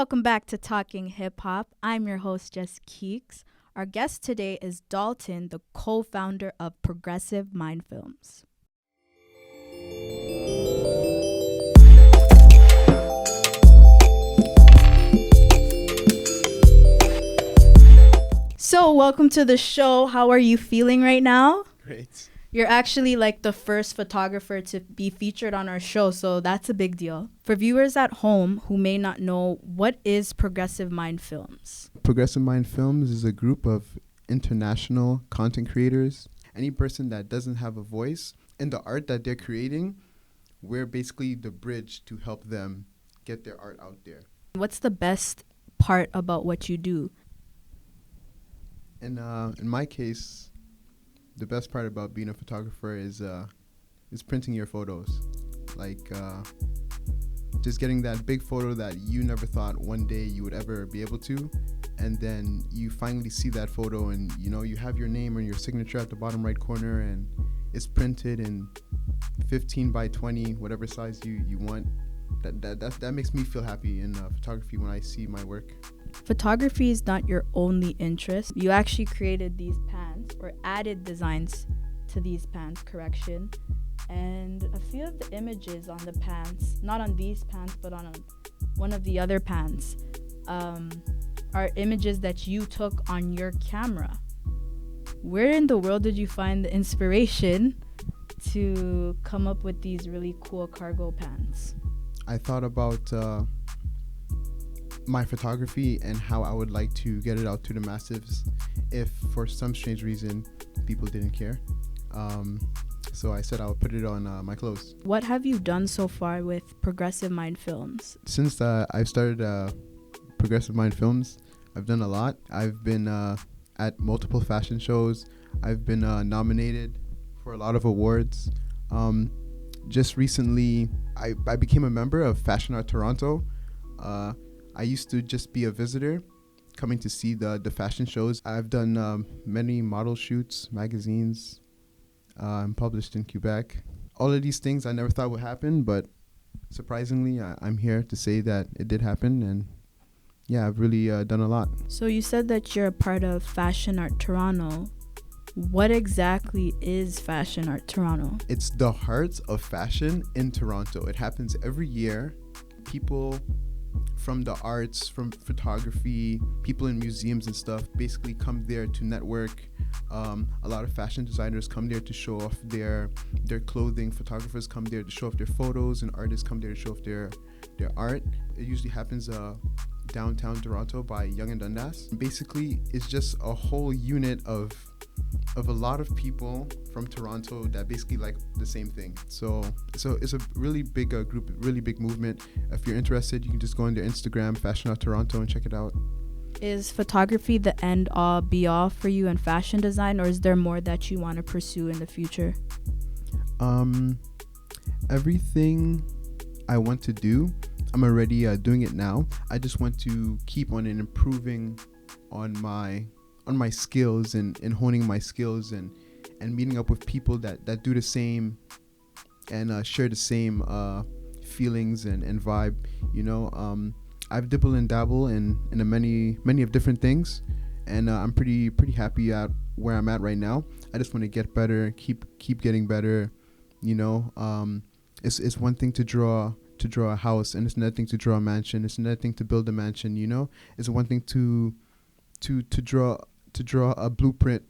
Welcome back to Talking Hip Hop. I'm your host, JustKeekz. Our guest today is Dalton, the co-founder of Progressive Mind Films. So, welcome to the show. How are you feeling right now? Great. You're actually like the first photographer to be featured on our show, so that's a big deal. For viewers at home who may not know, what is Progressive Mind Films? Progressive Mind Films is a group of international content creators. Any person that doesn't have a voice in the art that they're creating, we're basically the bridge to help them get their art out there. What's the best part about what you do? And in my case, the best part about being a photographer is printing your photos. Like just getting that big photo that you never thought one day you would ever be able to, and then you finally see that photo and you have your name and your signature at the bottom right corner, and it's printed in 15 by 20, whatever size you want. That makes me feel happy in photography when I see my work. Photography is not your only interest. You actually created these pants or added designs to these pants, correction. And a few of the images on the pants, not on these pants, but on one of the other pants, are images that you took on your camera. Where in the world did you find the inspiration to come up with these really cool cargo pants? I thought about my photography and how I would like to get it out to the masses if for some strange reason people didn't care. So I said I would put it on my clothes. What have you done so far with Progressive Mind Films? Since I've started Progressive Mind Films, I've done a lot. I've been at multiple fashion shows. I've been nominated for a lot of awards. Just recently, I became a member of Fashion Art Toronto. I used to just be a visitor coming to see the fashion shows. I've done many model shoots, magazines. I'm published in Quebec. All of these things I never thought would happen, but surprisingly, I'm here to say that it did happen. And yeah, I've really done a lot. So you said that you're a part of Fashion Art Toronto. What exactly is Fashion Art Toronto? It's the heart of fashion in Toronto. It happens every year. People from the arts, from photography, people in museums and stuff basically come there to network. A lot of fashion designers come there to show off their clothing. Photographers come there to show off their photos, and artists come there to show off their art. It usually happens downtown Toronto by Yonge and Dundas. Basically, it's just a whole unit of a lot of people from Toronto that basically like the same thing. So it's a really big group, really big movement. If you're interested, you can just go on their Instagram, Fashion Art Toronto, and check it out. Is photography the end all be all for you in fashion design, or is there more that you want to pursue in the future? Everything I want to do, I'm already doing it now. I just want to keep on improving on my skills and honing my skills and meeting up with people that do the same and share the same feelings and vibe. I've dibble and dabble in a many of different things, and I'm pretty happy at where I'm at right now. I just want to get better, keep getting better. It's one thing to draw a house, and it's another thing to draw a mansion. It's another thing to build a mansion. It's one thing to draw a blueprint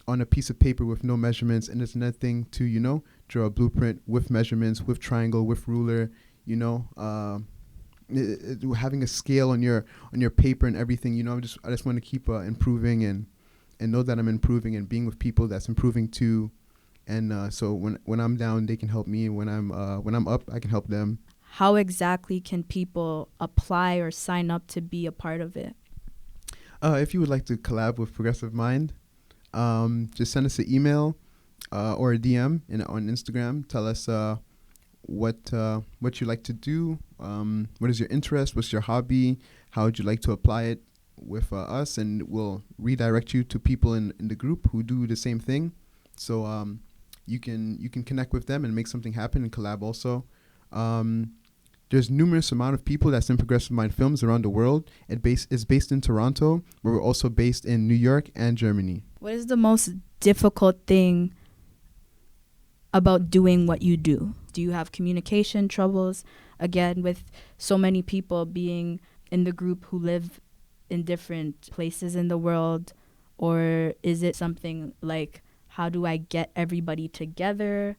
on a piece of paper with no measurements, and it's another thing to draw a blueprint with measurements, with triangle, with ruler. Having a scale on your paper and everything. I just want to keep improving and know that I'm improving and being with people that's improving too. And so when I'm down, they can help me. When I'm up, I can help them. How exactly can people apply or sign up to be a part of it? If you would like to collab with Progressive Mind, just send us an email or a DM on Instagram. Tell us what you like to do, what is your interest, what's your hobby, how would you like to apply it with us, and we'll redirect you to people in the group who do the same thing. So you can connect with them and make something happen and collab also. there's numerous amount of people that's in Progressive Mind Films around the world. It's based in Toronto, but we're also based in New York and Germany. What is the most difficult thing about doing what you do? Do you have communication troubles? Again, with so many people being in the group who live in different places in the world? Or is it something like, how do I get everybody together?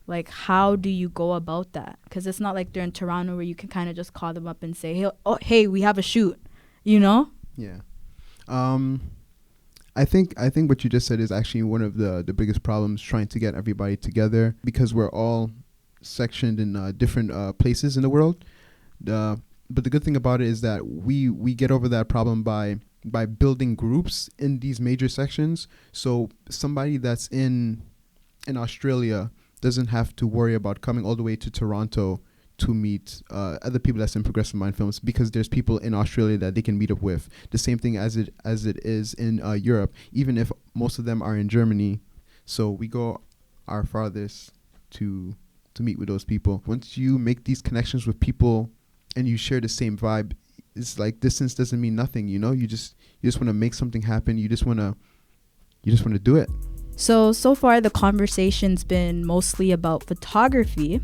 Like, how do you go about that? Because it's not like they're in Toronto where you can kind of just call them up and say, hey, we have a shoot, you know? Yeah. I think what you just said is actually one of the biggest problems, trying to get everybody together, because we're all sectioned in different places in the world. But the good thing about it is that we get over that problem by building groups in these major sections. So somebody that's in Australia doesn't have to worry about coming all the way to Toronto to meet other people that's in Progressive Mind Films, because there's people in Australia that they can meet up with. The same thing as it is in Europe, even if most of them are in Germany. So we go our farthest to meet with those people. Once you make these connections with people and you share the same vibe, it's like distance doesn't mean nothing, you know? You just want to make something happen. You just want to do it. So far the conversation's been mostly about photography.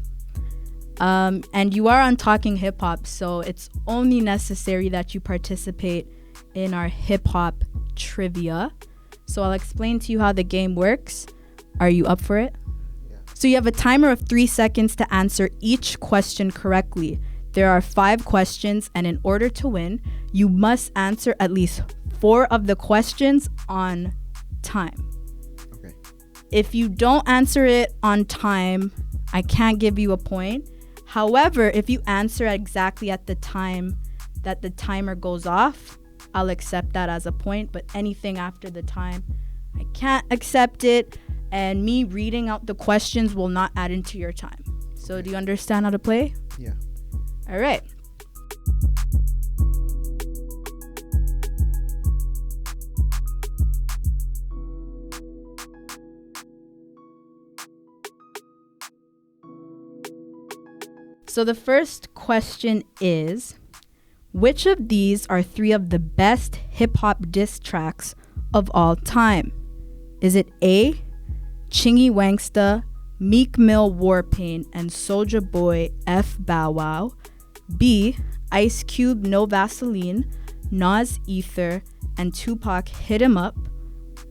And you are on Talking Hip Hop, so it's only necessary that you participate in our hip hop trivia. So I'll explain to you how the game works. Are you up for it? Yeah. So you have a timer of 3 seconds to answer each question correctly. There are 5 questions, and in order to win, you must answer at least 4 of the questions on time. Okay. If you don't answer it on time, I can't give you a point. However, if you answer exactly at the time that the timer goes off, I'll accept that as a point. But anything after the time, I can't accept it. And me reading out the questions will not add into your time. So do you understand how to play? Yeah. All right. So the first question is, which of these are 3 of the best hip-hop diss tracks of all time? Is it A, Chingy Wangsta, Meek Mill Warpaint, and Soulja Boy F Bow Wow? B, Ice Cube No Vaseline, Nas Ether, and Tupac Hit 'Em Up?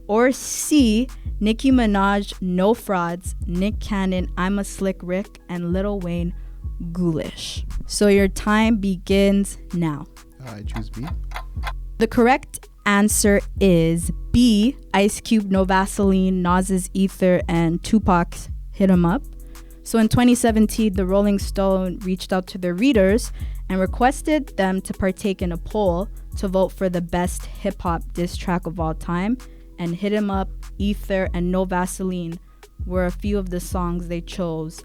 Or C, Nicki Minaj No Frauds, Nick Cannon I'm a Slick Rick, and Lil Wayne Ghoulish? So your time begins now. I choose B. The correct answer is B, Ice Cube No Vaseline, Nas's Ether, and Tupac's Hit 'Em Up. So in 2017, the Rolling Stone reached out to their readers and requested them to partake in a poll to vote for the best hip-hop diss track of all time, and Hit 'Em Up, Ether, and No Vaseline were a few of the songs they chose,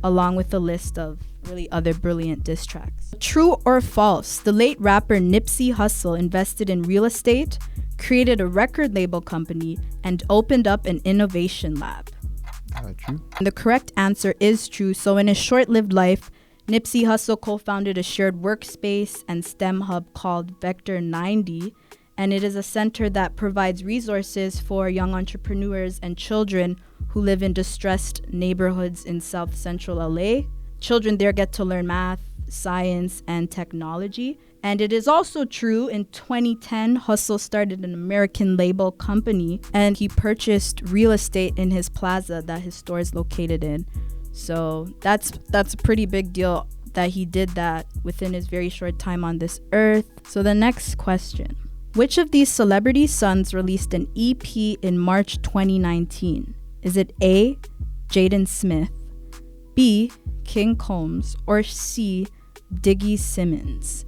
along with a list of really other brilliant diss tracks. True or false, the late rapper Nipsey Hussle invested in real estate, created a record label company, and opened up an innovation lab? True. And the correct answer is true. So in his short-lived life, Nipsey Hussle co-founded a shared workspace and STEM hub called Vector 90, and it is a center that provides resources for young entrepreneurs and children who live in distressed neighborhoods in South Central LA. Children there get to learn math, science, and technology. And it is also true, in 2010, Hussle started an American label company, and he purchased real estate in his plaza that his store is located in. So that's a pretty big deal that he did that within his very short time on this earth. So the next question. Which of these celebrity sons released an EP in March 2019? Is it A, Jaden Smith, B, King Combs, or C, Diggy Simmons?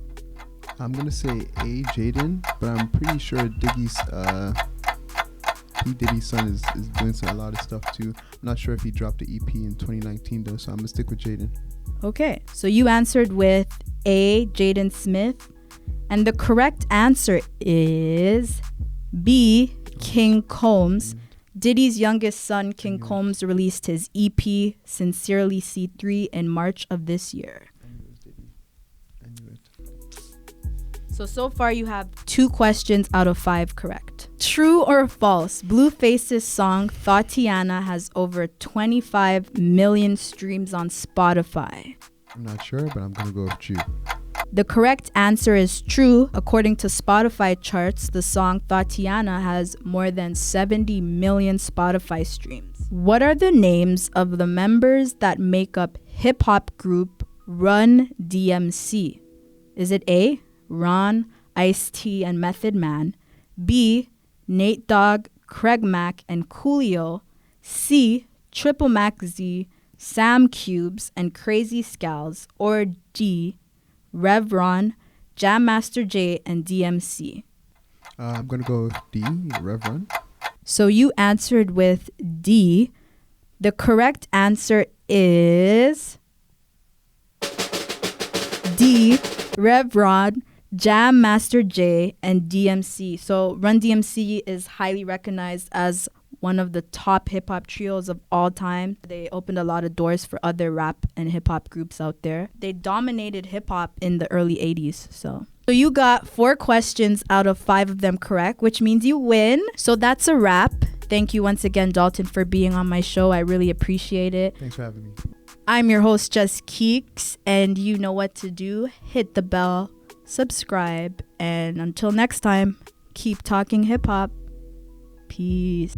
I'm gonna say A, Jaden, but I'm pretty sure Diggy's P Diddy's son is doing a lot of stuff too. I'm not sure if he dropped the EP in 2019 though, so I'm gonna stick with Jaden. Okay, so you answered with A, Jaden Smith, and the correct answer is B, King Combs. Diddy's youngest son, King Combs, released his EP, Sincerely C3, in March of this year. So far you have 2 questions out of 5 correct. True or false? Blueface's song Thotiana has over 25 million streams on Spotify. I'm not sure, but I'm going to go with true. The correct answer is true. According to Spotify charts, the song Thotiana has more than 70 million Spotify streams. What are the names of the members that make up hip-hop group Run DMC? Is it A, Ron, Ice-T, and Method Man, B, Nate Dogg, Craig Mack, and Coolio, C, Triple Mac Z, Sam Cubes, and Crazy Scals, or D, Rev Ron, Jam Master Jay, and DMC? I'm going to go with D, Rev Ron. So you answered with D. The correct answer is D, Rev Ron, Jam Master Jay, and DMC. So Run DMC is highly recognized as one of the top hip-hop trios of all time. They opened a lot of doors for other rap and hip-hop groups out there. They dominated hip-hop in the early 80s. So you got 4 questions out of 5 of them correct, which means you win. So that's a wrap. Thank you once again, Dalton, for being on my show. I really appreciate it. Thanks for having me. I'm your host, JustKeekz, and you know what to do. Hit the bell, subscribe, and until next time, keep talking hip-hop. Peace.